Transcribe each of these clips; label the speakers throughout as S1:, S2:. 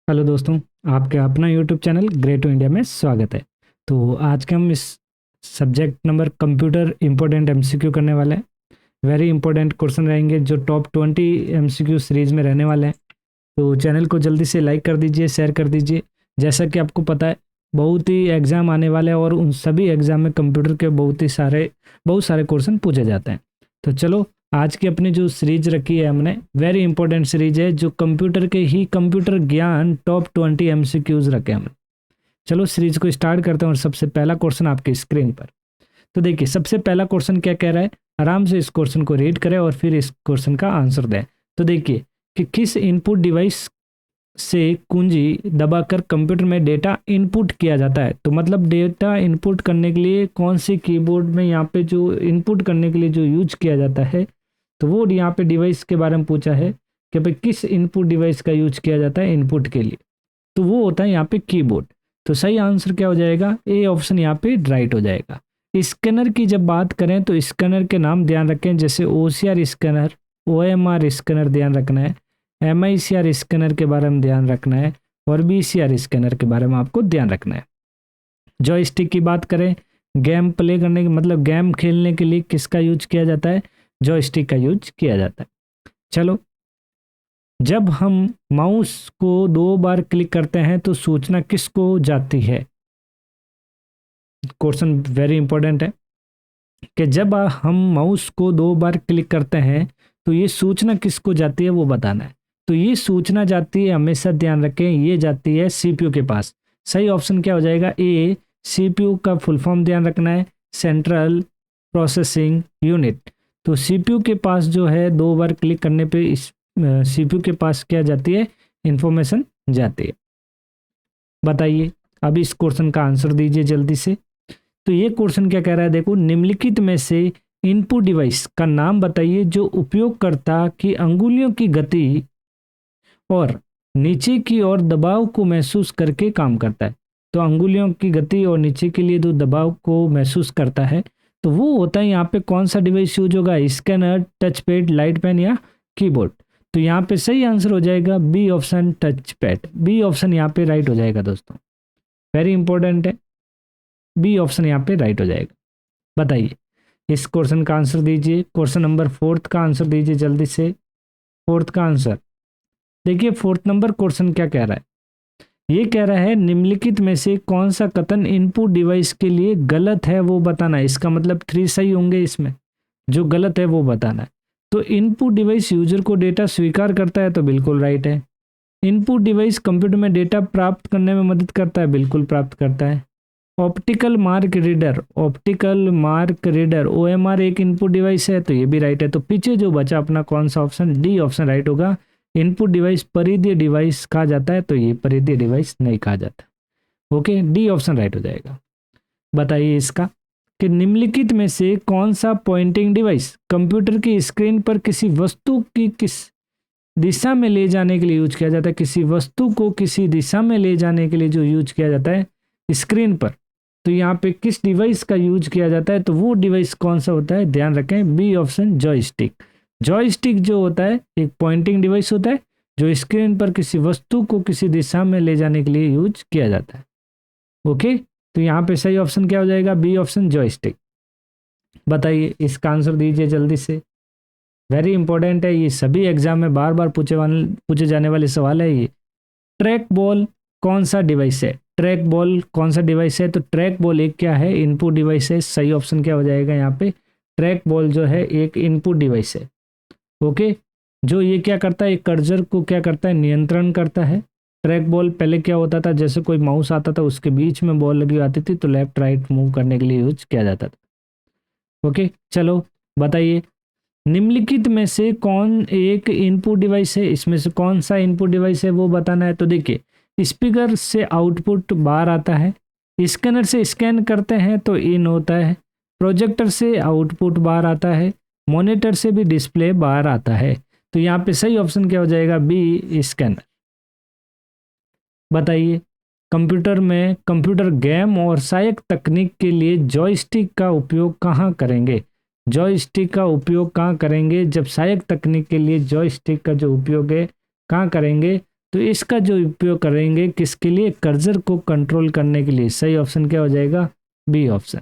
S1: Hello दोस्तों, आपके अपना YouTube channel great to India में स्वागत है। तो आज के हम इस subject number computer important MCQ करने वाले हैं। वेरी इंपॉर्टेंट क्वेश्चन रहेंगे जो टॉप 20 एमसीक्यू सीरीज में रहने वाले हैं। तो चैनल को जल्दी से लाइक कर दीजिए, शेयर कर दीजिए। जैसा कि आपको पता है, बहुत ही एग्ज़ाम आने वाले हैं और उन सभी एग्ज़ाम में कंप्यूटर के बहुत सारे क्वेश्चन पूछे जाते हैं। तो चलो, आज की अपनी जो सीरीज रखी है हमने, वेरी इंपॉर्टेंट सीरीज है जो कंप्यूटर ज्ञान टॉप 20 एमसीक्यूज रखे हमने। चलो सीरीज को स्टार्ट करते हैं और सबसे पहला क्वेश्चन आपकी स्क्रीन पर। तो देखिए, सबसे पहला क्वेश्चन क्या कह रहा है, आराम से इस क्वेश्चन को रीड करें और फिर इस क्वेश्चन का आंसर दें। तो देखिए कि किस इनपुट डिवाइस से कुंजी दबाकर कंप्यूटर में डेटा इनपुट किया जाता है। तो मतलब डेटा इनपुट करने के लिए कौन सी कीबोर्ड में यहाँ पे जो इनपुट करने के लिए जो यूज किया जाता है, तो वो यहाँ पे डिवाइस के बारे में पूछा है कि भाई किस इनपुट डिवाइस का यूज किया जाता है इनपुट के लिए। तो वो होता है यहाँ पे कीबोर्ड। तो सही आंसर क्या हो जाएगा, ए ऑप्शन यहाँ पे राइट हो जाएगा। स्कैनर की जब बात करें तो स्कैनर के नाम ध्यान रखें, जैसे ओसीआर स्कैनर, ओएमआर स्कैनर ध्यान रखना है, एमआईसीआर स्कैनर के बारे में ध्यान रखना है और बीसीआर स्कैनर के बारे में आपको ध्यान रखना है। जॉयस्टिक की बात करें, गेम प्ले करने के मतलब गेम खेलने के लिए किसका यूज किया जाता है, जॉयस्टिक का यूज किया जाता है। चलो, जब हम माउस को 2 बार क्लिक करते हैं तो सूचना किसको जाती है। क्वेश्चन वेरी इंपॉर्टेंट है कि जब हम माउस को 2 बार क्लिक करते हैं तो ये सूचना किसको जाती है वो बताना है। तो ये सूचना जाती है, हमेशा ध्यान रखें, ये जाती है सीपीयू के पास। सही ऑप्शन क्या हो जाएगा, ए। सीपीयू का फुल फॉर्म ध्यान रखना है, सेंट्रल प्रोसेसिंग यूनिट। तो सीपीयू के पास जो है 2 बार क्लिक करने पे इस सीपीयू के पास क्या जाती है, इंफॉर्मेशन जाती है। बताइए, अब इस क्वेश्चन का आंसर दीजिए जल्दी से। तो ये क्वेश्चन क्या कह रहा है, देखो, निम्नलिखित में से इनपुट डिवाइस का नाम बताइए जो उपयोगकर्ता की अंगुलियों की गति और नीचे की ओर दबाव को महसूस करके काम करता है। तो अंगुलियों की गति और नीचे के लिए जो दबाव को महसूस करता है, तो वो होता है यहाँ पे कौन सा डिवाइस यूज होगा, scanner, touch pad, light pen या कीबोर्ड। तो यहाँ पे सही आंसर हो जाएगा B option, touch pad. B option यहाँ पे राइट हो जाएगा दोस्तों, वेरी इंपॉर्टेंट है। बी ऑप्शन यहाँ पे राइट हो जाएगा। बताइए, इस क्वेश्चन का आंसर दीजिए। क्वेश्चन नंबर 4 का आंसर दीजिए जल्दी से। 4 का आंसर देखिए, 4 नंबर क्वेश्चन क्या कह रहा है, ये कह रहा है निम्नलिखित में से कौन सा कथन इनपुट डिवाइस के लिए गलत है वो बताना है। इसका मतलब 3 सही होंगे, इसमें जो गलत है वो बताना है। तो इनपुट डिवाइस यूजर को डेटा स्वीकार करता है, तो बिल्कुल राइट है। इनपुट डिवाइस कंप्यूटर में डेटा प्राप्त करने में मदद करता है, बिल्कुल प्राप्त करता है। ऑप्टिकल मार्क रीडर ओएमआर एक इनपुट डिवाइस है, तो ये भी राइट है। तो पीछे जो बचा अपना कौन सा ऑप्शन, डी ऑप्शन राइट होगा। इनपुट डिवाइस परिधीय डिवाइस कहा जाता है, तो ये परिधीय डिवाइस नहीं कहा जाता। ओके, डी ऑप्शन राइट हो जाएगा। बताइए इसका कि निम्नलिखित में से कौन सा पॉइंटिंग डिवाइस कंप्यूटर की स्क्रीन पर किसी वस्तु की किस दिशा में ले जाने के लिए यूज किया जाता है। किसी वस्तु को किसी दिशा में ले जाने के लिए जो यूज किया जाता है स्क्रीन पर, तो यहाँ पे किस डिवाइस का यूज किया जाता है, तो वो डिवाइस कौन सा होता है, ध्यान रखें, बी ऑप्शन, जॉयस्टिक। जॉयस्टिक जो होता है एक पॉइंटिंग डिवाइस होता है जो स्क्रीन पर किसी वस्तु को किसी दिशा में ले जाने के लिए यूज किया जाता है। ओके, तो यहाँ पे सही ऑप्शन क्या हो जाएगा, बी ऑप्शन, जॉयस्टिक। बताइए, इसका आंसर दीजिए जल्दी से। वेरी इंपॉर्टेंट है, ये सभी एग्जाम में बार बार पूछे जाने वाले सवाल है ये। ट्रैक बॉल कौन सा डिवाइस है, ट्रैक बॉल कौन सा डिवाइस है, तो ट्रैक बॉल एक क्या है, इनपुट डिवाइस है। सही ऑप्शन क्या हो जाएगा यहाँ पे, ट्रैक बॉल जो है एक इनपुट डिवाइस है। ओके, जो ये क्या करता है, एक कर्सर को क्या करता है, नियंत्रण करता है। ट्रैक बॉल पहले क्या होता था, जैसे कोई माउस आता था उसके बीच में बॉल लगी आती थी, तो लेफ्ट राइट मूव करने के लिए यूज किया जाता था। ओके, चलो बताइए, निम्नलिखित में से कौन एक इनपुट डिवाइस है, इसमें से कौन सा इनपुट डिवाइस है वो बताना है। तो देखिए, स्पीकर से आउटपुट बाहर आता है, स्कैनर से स्कैन करते हैं तो इन होता है, प्रोजेक्टर से आउटपुट बाहर आता है, मॉनिटर से भी डिस्प्ले बाहर आता है। तो यहाँ पे सही ऑप्शन क्या हो जाएगा, बी, स्कैनर। बताइए, कंप्यूटर गेम और सहायक तकनीक के लिए जॉयस्टिक का उपयोग कहाँ करेंगे। जॉयस्टिक का उपयोग कहाँ करेंगे, जब सहायक तकनीक के लिए जॉयस्टिक का जो उपयोग है कहाँ करेंगे, तो इसका जो उपयोग करेंगे किसके लिए, कर्सर को कंट्रोल करने के लिए। सही ऑप्शन क्या हो जाएगा, बी ऑप्शन।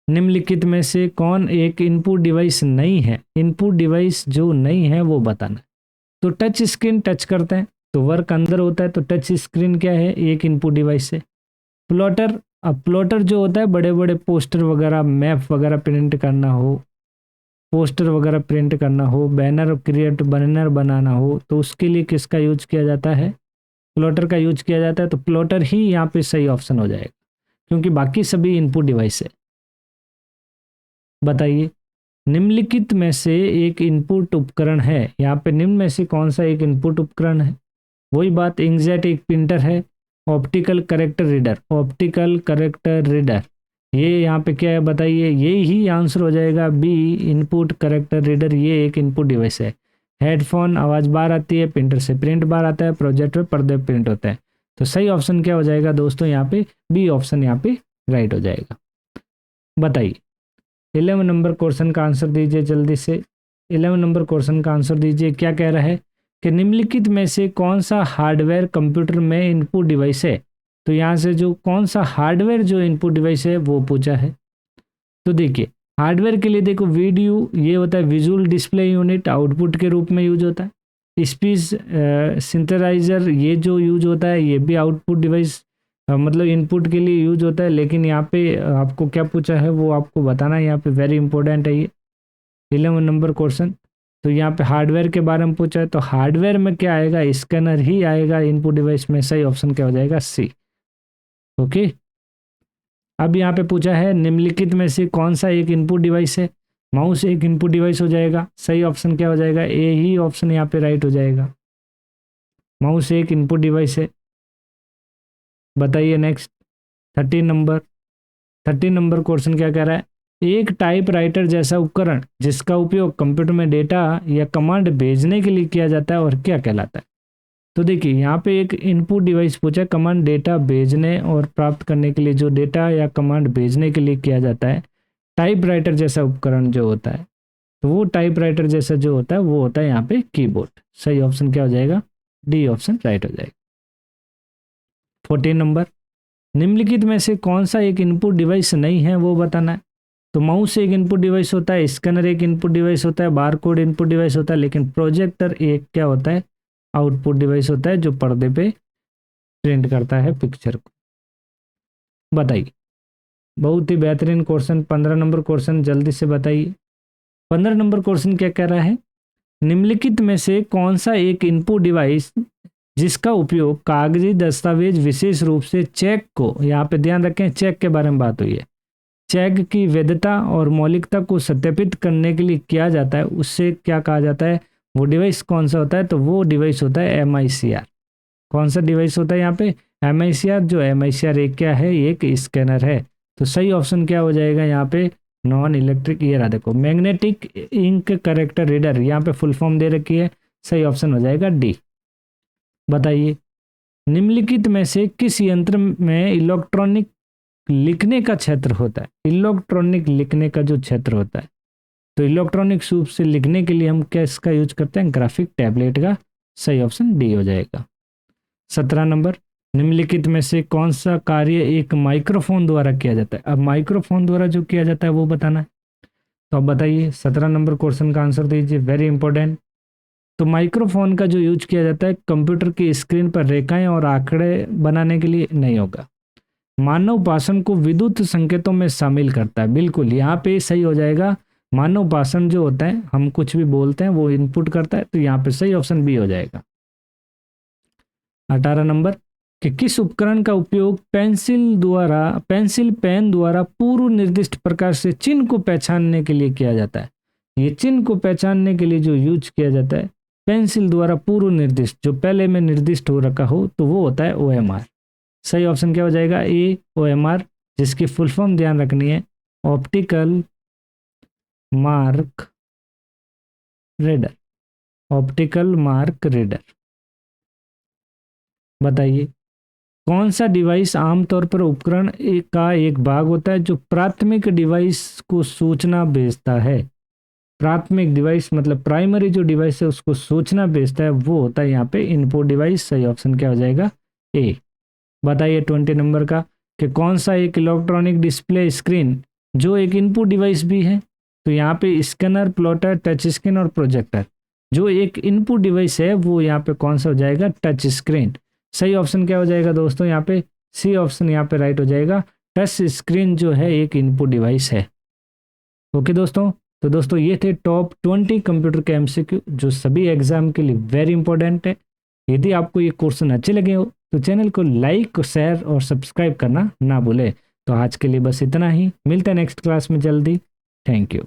S1: निम्नलिखित में से कौन एक इनपुट डिवाइस नहीं है, इनपुट डिवाइस जो नहीं है वो बताना। तो टच स्क्रीन टच करते हैं तो वर्क अंदर होता है, तो टच स्क्रीन क्या है, एक इनपुट डिवाइस है। प्लॉटर, अब प्लॉटर जो होता है बड़े बड़े पोस्टर वगैरह, मैप वगैरह प्रिंट करना हो, पोस्टर वगैरह प्रिंट करना हो, बैनर क्रिएट, बैनर बनाना हो, तो उसके लिए किसका यूज किया जाता है, प्लॉटर का यूज किया जाता है। तो प्लॉटर ही यहाँ पे सही ऑप्शन हो जाएगा, क्योंकि बाकी सभी इनपुट डिवाइस है। बताइए, निम्नलिखित में से एक इनपुट उपकरण है, यहाँ पे निम्न में से कौन सा एक इनपुट उपकरण है। वही बात, इंकजेट एक प्रिंटर है, optical character reader, optical character reader, ये यहाँ पे क्या है बताइए, यही ही आंसर हो जाएगा बी, इनपुट करेक्टर रीडर, ये एक इनपुट डिवाइस है। हेडफोन, आवाज़ बाहर आती है, प्रिंटर से प्रिंट बाहर आता है, प्रोजेक्टर पर्दे प्रिंट होता है। तो सही ऑप्शन क्या हो जाएगा दोस्तों, यहाँ पे बी ऑप्शन यहाँ पे राइट हो जाएगा। बताइए 11 नंबर क्वेश्चन का आंसर दीजिए जल्दी से। 11 नंबर क्वेश्चन का आंसर दीजिए, क्या कह रहा है कि निम्नलिखित में से कौन सा हार्डवेयर कंप्यूटर में इनपुट डिवाइस है। तो यहाँ से जो कौन सा हार्डवेयर जो इनपुट डिवाइस है वो पूछा है। तो देखिए हार्डवेयर के लिए देखो, वीडियो ये होता है विजुअल डिस्प्ले यूनिट, आउटपुट के रूप में यूज होता है। स्पीच सिंथेसाइजर ये जो यूज होता है ये भी आउटपुट डिवाइस मतलब इनपुट के लिए यूज होता है। लेकिन यहाँ पे आपको क्या पूछा है वो आपको बताना है, यहाँ पे वेरी इंपॉर्टेंट है ये 11 नंबर क्वेश्चन। तो यहाँ पे हार्डवेयर के बारे में पूछा है, तो हार्डवेयर में क्या आएगा, स्कैनर ही आएगा इनपुट डिवाइस में। सही ऑप्शन क्या हो जाएगा, सी। ओके, अब यहाँ पे पूछा है निम्नलिखित में से कौन सा एक इनपुट डिवाइस है। माउस एक इनपुट डिवाइस हो जाएगा। सही ऑप्शन क्या हो जाएगा, ए ही ऑप्शन यहाँ पे राइट हो जाएगा, माउस एक इनपुट डिवाइस है। बताइए नेक्स्ट 13 नंबर क्वेश्चन क्या कह रहा है, एक टाइपराइटर जैसा उपकरण जिसका उपयोग कंप्यूटर में डेटा या कमांड भेजने के लिए किया जाता है और क्या कहलाता है। तो देखिए यहाँ पे एक इनपुट डिवाइस पूछा है, कमांड डेटा भेजने और प्राप्त करने के लिए, जो डेटा या कमांड भेजने के लिए किया जाता है। टाइपराइटर जैसा उपकरण जो होता है, तो वो टाइपराइटर जैसा जो होता है वो होता है यहाँ पे कीबोर्ड। सही ऑप्शन क्या हो जाएगा, डी ऑप्शन राइट हो जाएगा। 14 नंबर, निम्नलिखित में से कौन सा एक इनपुट डिवाइस नहीं है वो बताना है। तो माउस एक इनपुट डिवाइस होता है, स्कैनर एक इनपुट डिवाइस होता है, बारकोड इनपुट डिवाइस होता है, लेकिन प्रोजेक्टर एक क्या होता है, आउटपुट डिवाइस होता है जो पर्दे पे प्रिंट करता है पिक्चर को। बताइए, बहुत ही बेहतरीन क्वेश्चन 15 नंबर क्वेश्चन, जल्दी से बताइए। 15 नंबर क्वेश्चन क्या कह रहा है, निम्नलिखित में से कौन सा एक इनपुट डिवाइस जिसका उपयोग कागजी दस्तावेज विशेष रूप से चेक को, यहाँ पे ध्यान रखें चेक के बारे में बात हुई है, चेक की वैधता और मौलिकता को सत्यापित करने के लिए किया जाता है, उससे क्या कहा जाता है, वो डिवाइस कौन सा होता है। तो वो डिवाइस होता है MICR। कौन सा डिवाइस होता है यहाँ पे, MICR। जो MICR एक क्या है, एक स्कैनर है। तो सही ऑप्शन क्या हो जाएगा यहाँ पे, नॉन इलेक्ट्रिक, ये रहा देखो मैग्नेटिक इंक करेक्टर रीडर, यहाँ पे फुल फॉर्म दे रखी है। सही ऑप्शन हो जाएगा डी। बताइए, निम्नलिखित में से किस यंत्र में इलेक्ट्रॉनिक लिखने का क्षेत्र होता है। इलेक्ट्रॉनिक लिखने का जो क्षेत्र होता है, तो इलेक्ट्रॉनिक रूप से लिखने के लिए हम क्या इसका यूज करते हैं, ग्राफिक टैबलेट का। सही ऑप्शन डी हो जाएगा। 17 नंबर, निम्नलिखित में से कौन सा कार्य एक माइक्रोफोन द्वारा किया जाता है। अब माइक्रोफोन द्वारा जो किया जाता है वो बताना है। तो अब बताइए 17 नंबर क्वेश्चन का आंसर दीजिए, वेरी इंपॉर्टेंट। तो माइक्रोफोन का जो यूज किया जाता है कंप्यूटर की स्क्रीन पर रेखाएं और आंकड़े बनाने के लिए नहीं होगा, मानव भाषण को विद्युत संकेतों में शामिल करता है। बिल्कुल यहाँ पे सही हो जाएगा, मानव भाषण जो होता है हम कुछ भी बोलते हैं वो इनपुट करता है, तो यहाँ पे सही ऑप्शन बी हो जाएगा। 18 नंबर, कि किस उपकरण का उपयोग पेंसिल पेन द्वारा पूर्व निर्दिष्ट प्रकार से चिन्ह को पहचानने के लिए किया जाता है। ये चिन्ह को पहचानने के लिए जो यूज किया जाता है पेंसिल द्वारा पूर्व निर्दिष्ट, जो पहले में निर्दिष्ट हो रखा हो, तो वो होता है OMR। सही ऑप्शन क्या हो जाएगा, ए OMR, जिसकी फुल फॉर्म ध्यान रखनी है, optical mark reader, optical mark reader. बताइए, कौन सा डिवाइस आमतौर पर उपकरण का एक भाग होता है जो प्राथमिक डिवाइस को सूचना भेजता है। प्राथमिक डिवाइस मतलब प्राइमरी जो डिवाइस है उसको सूचना भेजता है वो होता है यहाँ पे इनपुट डिवाइस। सही ऑप्शन क्या हो जाएगा? ए। बताइए 20 नंबर का कि कौन सा एक इलेक्ट्रॉनिक डिस्प्ले स्क्रीन जो एक इनपुट डिवाइस भी है। तो यहाँ पे स्कैनर, प्लॉटर, टच स्क्रीन और प्रोजेक्टर जो एक इनपुट डिवाइस है वो यहाँ पे कौन सा हो जाएगा? Touch screen. सही ऑप्शन क्या हो जाएगा दोस्तों? यहाँ पे सी ऑप्शन यहाँ पे राइट हो जाएगा। टच स्क्रीन जो है एक इनपुट डिवाइस है। ओके दोस्तों, तो दोस्तों ये थे टॉप 20 कंप्यूटर के एमसीक्यू जो सभी एग्जाम के लिए वेरी इंपॉर्टेंट है। यदि आपको ये क्वेश्चन अच्छे लगे हो तो चैनल को लाइक, शेयर और सब्सक्राइब करना ना भूले। तो आज के लिए बस इतना ही, मिलते हैं नेक्स्ट क्लास में जल्दी। Thank you.